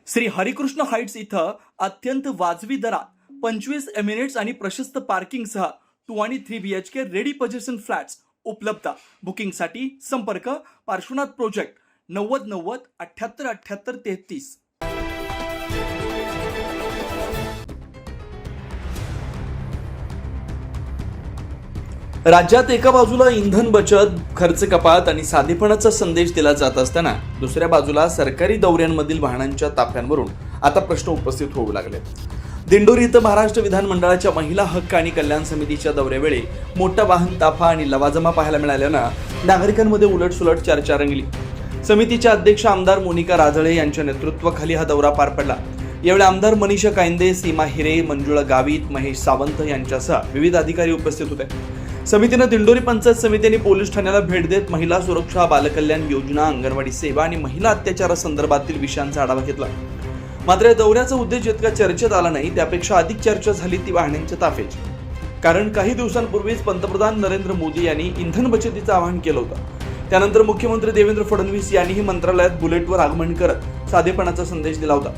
Shri Harikrishna Heights इथं अत्यंत वाजवी दरात 25 एमिरेट्स आणि प्रशस्त पार्किंगसह 2 आणि 3 BHK रेडी पोझिशन फ्लॅट्स उपलब्ध. बुकिंगसाठी संपर्क पार्श्वनाथ प्रोजेक्ट 9090 78 78 33. राज्यात एका बाजूला इंधन बचत, खर्च कपात आणि साधेपणाचा संदेश दिला जात असताना दुसऱ्या बाजूला सरकारी दौऱ्यांमधील वाहनांच्या ताफ्यांवरून आता प्रश्न उपस्थित होऊ लागले. दिंडोरी इथं महाराष्ट्र विधानमंडळाच्या महिला हक्क आणि कल्याण समितीच्या दौऱ्यावेळी मोठा वाहन ताफा आणि लवाजमा पाहायला मिळाल्यानं नागरिकांमध्ये उलटसुलट चर्चा रंगली. समितीच्या अध्यक्ष आमदार मोनिका राजळे यांच्या नेतृत्वाखाली हा दौरा पार पडला. यावेळी आमदार मनीषा कायंदे, सीमा हिरे, मंजुळा गावित, महेश सावंत यांच्यासह विविध अधिकारी उपस्थित होते. समितीनं दिंडोरी पंचायत समिती आणि पोलीस ठाण्याला भेट देत महिला सुरक्षा, बालकल्याण योजना, अंगणवाडी सेवा आणि महिला अत्याचारासंदर्भातील विषयांचा आढावा घेतला. मात्र या दौऱ्याचा उद्देश जितका चर्चेत आला नाही त्यापेक्षा अधिक चर्चा झाली ती वाहनांच्या ताफ्याची. कारण काही दिवसांपूर्वीच पंतप्रधान नरेंद्र मोदी यांनी इंधन बचतीचं आवाहन केलं होतं. त्यानंतर मुख्यमंत्री देवेंद्र फडणवीस यांनीही मंत्रालयात बुलेटवर आगमन करत साधेपणाचा संदेश दिला होता.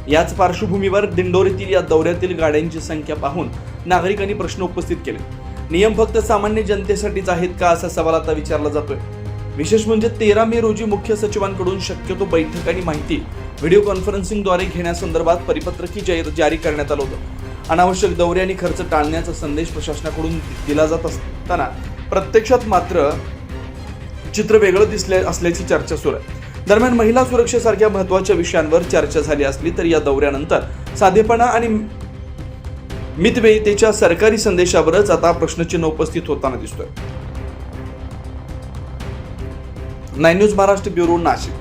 याच पार्श्वभूमीवर दिंडोरीतील या दौऱ्यातील गाड्यांची संख्या पाहून नागरिकांनी प्रश्न उपस्थित केले. नियम फक्त सामान्य जनतेसाठीच आहेत का असा सवाल आता विचारला जातोय. विशेष म्हणजे 13 मे रोजी मुख्य सचिवांकडून शक्यतो बैठक आणि माहिती व्हिडिओ कॉन्फरन्सिंगद्वारे घेण्यासंदर्भात परिपत्रकही जारी करण्यात आलं होतं. अनावश्यक दौरे आणि खर्च टाळण्याचा संदेश प्रशासनाकडून दिला जात असताना प्रत्यक्षात मात्र चित्र वेगळं असल्याची चर्चा सुरू आहे. दरम्यान महिला सुरक्षेसारख्या महत्त्वाच्या विषयांवर चर्चा झाली असली तरी या दौऱ्यानंतर साधेपणा आणि मितव्ययितेच्या सरकारी संदेशावरच आता प्रश्नचिन्ह उपस्थित होताना दिसतोय. 9 न्यूज महाराष्ट्र ब्युरो, नाशिक.